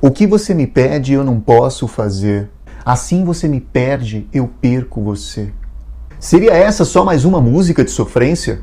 O que você me pede eu não posso fazer. Assim você me perde, eu perco você. Seria essa só mais uma música de sofrência?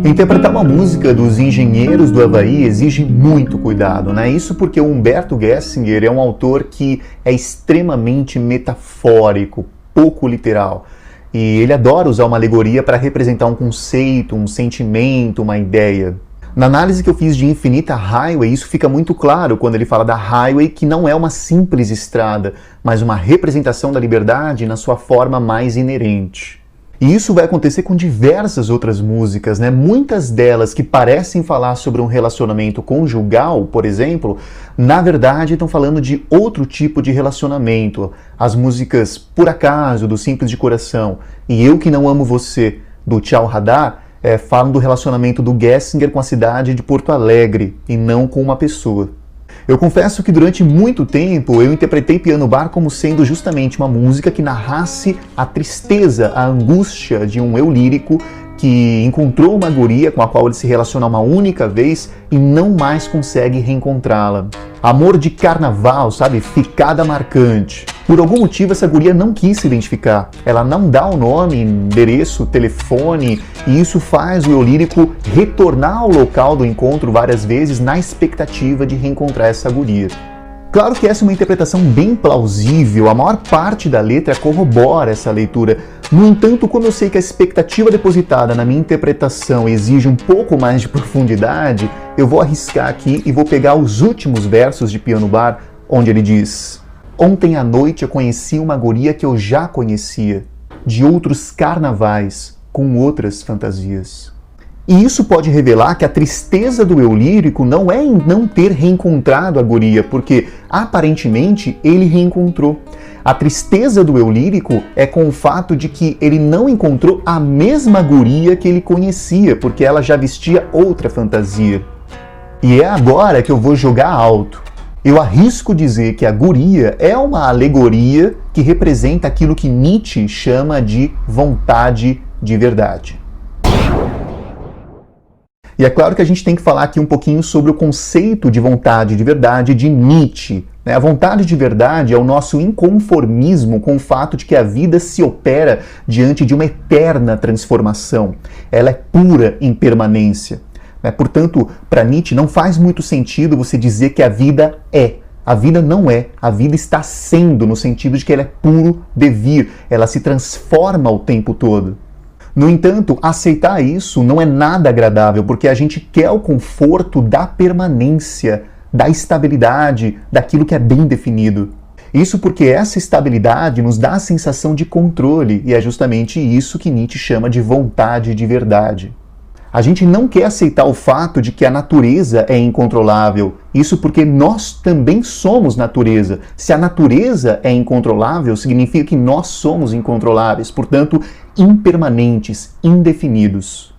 Interpretar uma música dos Engenheiros do Havaí exige muito cuidado, né? Isso porque o Humberto Gessinger é um autor que é extremamente metafórico, pouco literal. E ele adora usar uma alegoria para representar um conceito, um sentimento, uma ideia. Na análise que eu fiz de Infinita Highway, isso fica muito claro quando ele fala da highway, que não é uma simples estrada, mas uma representação da liberdade na sua forma mais inerente. E isso vai acontecer com diversas outras músicas, né? Muitas delas que parecem falar sobre um relacionamento conjugal, por exemplo, na verdade estão falando de outro tipo de relacionamento. As músicas Por Acaso, do Simples de Coração, e Eu Que Não Amo Você, do Tchau Radar, falam do relacionamento do Gessinger com a cidade de Porto Alegre, e não com uma pessoa. Eu confesso que durante muito tempo eu interpretei Piano Bar como sendo justamente uma música que narrasse a tristeza, a angústia de um eu lírico que encontrou uma guria com a qual ele se relaciona uma única vez e não mais consegue reencontrá-la. Amor de carnaval, sabe? Ficada marcante. Por algum motivo essa guria não quis se identificar. Ela não dá o nome, endereço, telefone, e isso faz o eu lírico retornar ao local do encontro várias vezes na expectativa de reencontrar essa guria. Claro que essa é uma interpretação bem plausível, a maior parte da letra corrobora essa leitura. No entanto, como eu sei que a expectativa depositada na minha interpretação exige um pouco mais de profundidade, eu vou arriscar aqui e vou pegar os últimos versos de Piano Bar, onde ele diz: Ontem à noite eu conheci uma guria que eu já conhecia, de outros carnavais, com outras fantasias. E isso pode revelar que a tristeza do eu lírico não é em não ter reencontrado a guria, porque aparentemente ele reencontrou. A tristeza do eu lírico é com o fato de que ele não encontrou a mesma guria que ele conhecia, porque ela já vestia outra fantasia. E é agora que eu vou jogar alto. Eu arrisco dizer que a guria é uma alegoria que representa aquilo que Nietzsche chama de vontade de verdade. E é claro que a gente tem que falar aqui um pouquinho sobre o conceito de vontade de verdade de Nietzsche. A vontade de verdade é o nosso inconformismo com o fato de que a vida se opera diante de uma eterna transformação. Ela é pura impermanência. Portanto, para Nietzsche não faz muito sentido você dizer que a vida é. A vida não é. A vida está sendo, no sentido de que ela é puro devir. Ela se transforma o tempo todo. No entanto, aceitar isso não é nada agradável, porque a gente quer o conforto da permanência, da estabilidade, daquilo que é bem definido. Isso porque essa estabilidade nos dá a sensação de controle, e é justamente isso que Nietzsche chama de vontade de verdade. A gente não quer aceitar o fato de que a natureza é incontrolável. Isso porque nós também somos natureza. Se a natureza é incontrolável, significa que nós somos incontroláveis, portanto, impermanentes, indefinidos.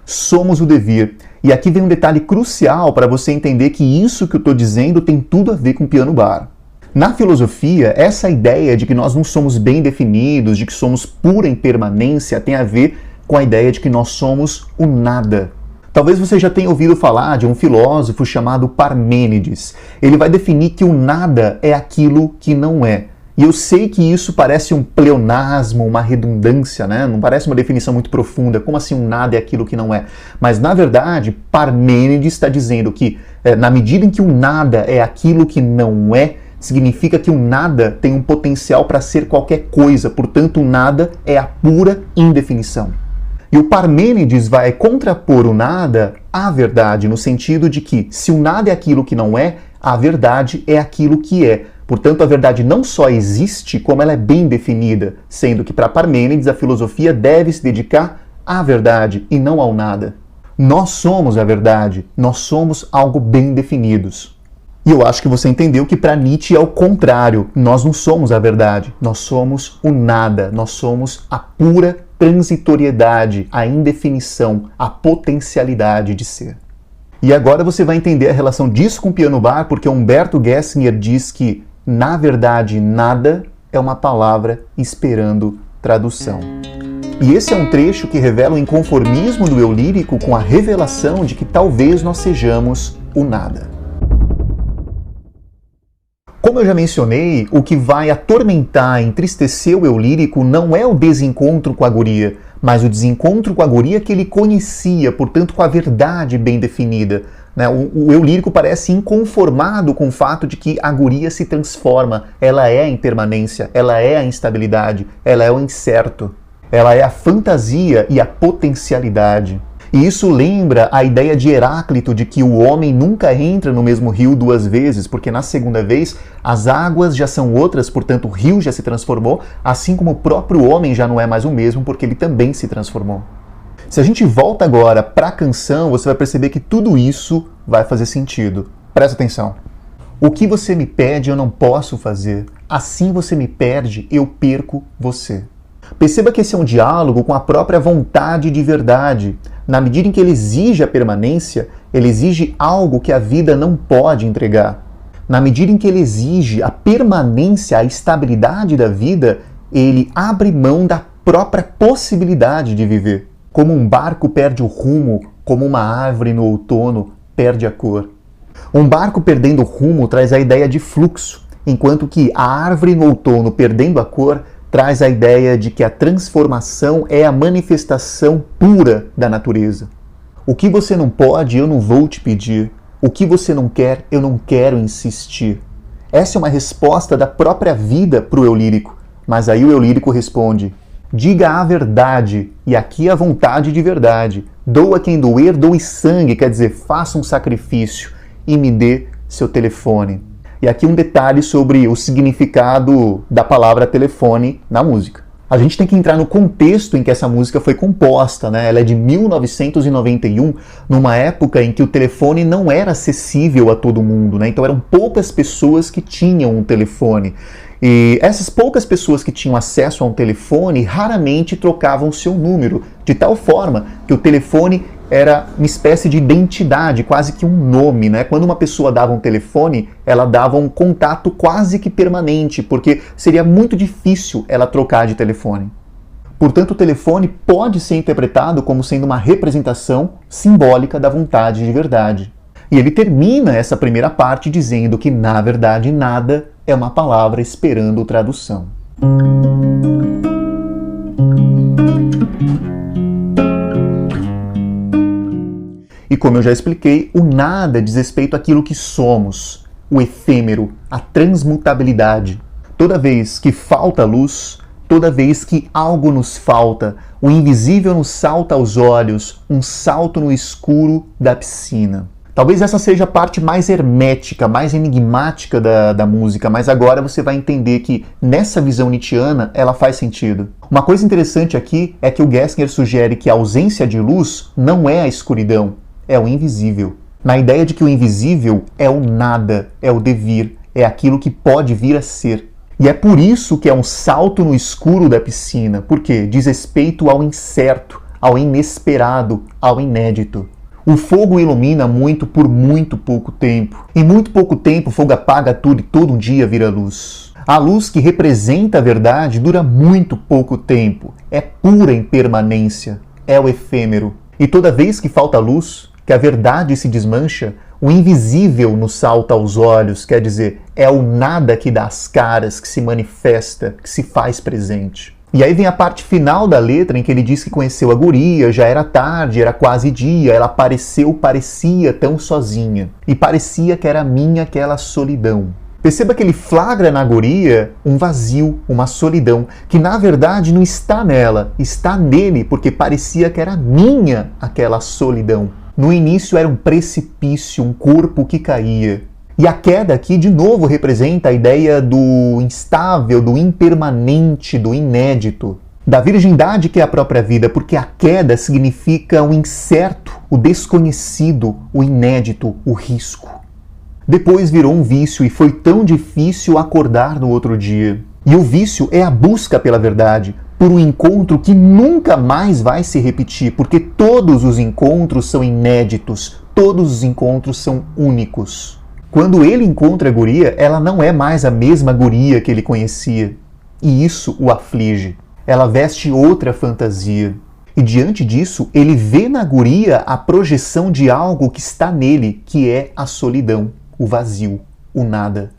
Somos o devir. E aqui vem um detalhe crucial para você entender que isso que eu estou dizendo tem tudo a ver com Piano Bar. Na filosofia, essa ideia de que nós não somos bem definidos, de que somos pura impermanência, tem a ver com a ideia de que nós somos o nada. Talvez você já tenha ouvido falar de um filósofo chamado Parmênides. Ele vai definir que o nada é aquilo que não é. E eu sei que isso parece um pleonasmo, uma redundância, né? Não parece uma definição muito profunda. Como assim um nada é aquilo que não é? Mas, na verdade, Parmênides está dizendo que, na medida em que o nada é aquilo que não é, significa que o nada tem um potencial para ser qualquer coisa. Portanto, o nada é a pura indefinição. E o Parmênides vai contrapor o nada à verdade, no sentido de que, se o nada é aquilo que não é, a verdade é aquilo que é. Portanto, a verdade não só existe, como ela é bem definida, sendo que para Parmênides a filosofia deve se dedicar à verdade e não ao nada. Nós somos a verdade, nós somos algo bem definidos. E eu acho que você entendeu que para Nietzsche é o contrário. Nós não somos a verdade, nós somos o nada, nós somos a pura transitoriedade, a indefinição, a potencialidade de ser. E agora você vai entender a relação disso com Piano Bar, porque Humberto Gessinger diz que, na verdade, nada é uma palavra esperando tradução. E esse é um trecho que revela o inconformismo do eu lírico com a revelação de que talvez nós sejamos o nada. Como eu já mencionei, o que vai atormentar e entristecer o eu lírico não é o desencontro com a guria, mas o desencontro com a guria que ele conhecia, portanto com a verdade bem definida. O eu lírico parece inconformado com o fato de que a guria se transforma, ela é a impermanência, ela é a instabilidade, ela é o incerto, ela é a fantasia e a potencialidade. E isso lembra a ideia de Heráclito de que o homem nunca entra no mesmo rio duas vezes, porque na segunda vez as águas já são outras, portanto o rio já se transformou, assim como o próprio homem já não é mais o mesmo, porque ele também se transformou. Se a gente volta agora para a canção, você vai perceber que tudo isso vai fazer sentido. Presta atenção. O que você me pede eu não posso fazer, assim você me perde, eu perco você. Perceba que esse é um diálogo com a própria vontade de verdade. Na medida em que ele exige a permanência, ele exige algo que a vida não pode entregar. Na medida em que ele exige a permanência, a estabilidade da vida, ele abre mão da própria possibilidade de viver. Como um barco perde o rumo, como uma árvore no outono perde a cor. Um barco perdendo o rumo traz a ideia de fluxo, enquanto que a árvore no outono perdendo a cor traz a ideia de que a transformação é a manifestação pura da natureza. O que você não pode, eu não vou te pedir. O que você não quer, eu não quero insistir. Essa é uma resposta da própria vida para o eu lírico. Mas aí o eu lírico responde: diga a verdade, e aqui a vontade de verdade. Doa quem doer, doe sangue, quer dizer, faça um sacrifício e me dê seu telefone. E aqui um detalhe sobre o significado da palavra telefone na música. A gente tem que entrar no contexto em que essa música foi composta, né? Ela é de 1991, numa época em que o telefone não era acessível a todo mundo, né? Então eram poucas pessoas que tinham um telefone. E essas poucas pessoas que tinham acesso a um telefone raramente trocavam seu número, de tal forma que o telefone era uma espécie de identidade, quase que um nome, né? Quando uma pessoa dava um telefone, ela dava um contato quase que permanente, porque seria muito difícil ela trocar de telefone. Portanto, o telefone pode ser interpretado como sendo uma representação simbólica da vontade de verdade. E ele termina essa primeira parte dizendo que, na verdade, nada é uma palavra esperando tradução. E como eu já expliquei, o nada diz respeito àquilo que somos, o efêmero, a transmutabilidade. Toda vez que falta luz, toda vez que algo nos falta, o invisível nos salta aos olhos, um salto no escuro da piscina. Talvez essa seja a parte mais hermética, mais enigmática da música, mas agora você vai entender que nessa visão nietzschiana ela faz sentido. Uma coisa interessante aqui é que o Gessinger sugere que a ausência de luz não é a escuridão, é o invisível. Na ideia de que o invisível é o nada, é o devir, é aquilo que pode vir a ser. E é por isso que é um salto no escuro da piscina, porque diz respeito ao incerto, ao inesperado, ao inédito. O fogo ilumina muito por muito pouco tempo. Em muito pouco tempo o fogo apaga tudo e todo um dia vira luz. A luz que representa a verdade dura muito pouco tempo. É pura impermanência. É o efêmero. E toda vez que falta luz, que a verdade se desmancha, o invisível nos salta aos olhos, quer dizer, é o nada que dá as caras, que se manifesta, que se faz presente. E aí vem a parte final da letra em que ele diz que conheceu a guria, já era tarde, era quase dia, ela parecia tão sozinha. E parecia que era minha aquela solidão. Perceba que ele flagra na guria um vazio, uma solidão, que na verdade não está nela, está nele, porque parecia que era minha aquela solidão. No início era um precipício, um corpo que caía. E a queda aqui, de novo, representa a ideia do instável, do impermanente, do inédito. Da virgindade que é a própria vida, porque a queda significa o incerto, o desconhecido, o inédito, o risco. Depois virou um vício e foi tão difícil acordar no outro dia. E o vício é a busca pela verdade, por um encontro que nunca mais vai se repetir, porque todos os encontros são inéditos, todos os encontros são únicos. Quando ele encontra a guria, ela não é mais a mesma guria que ele conhecia. E isso o aflige. ela veste outra fantasia. E diante disso, ele vê na guria a projeção de algo que está nele, que é a solidão, o vazio, o nada.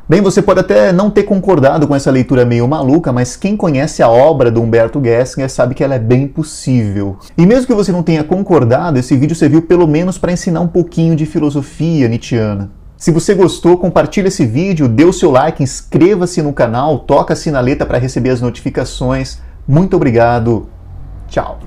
Bem, você pode até não ter concordado com essa leitura meio maluca, mas quem conhece a obra do Humberto Gessinger sabe que ela é bem possível. E mesmo que você não tenha concordado, esse vídeo serviu pelo menos para ensinar um pouquinho de filosofia nietzschiana. Se você gostou, compartilhe esse vídeo, dê o seu like, inscreva-se no canal, toca a sinaleta para receber as notificações. Muito obrigado. Tchau.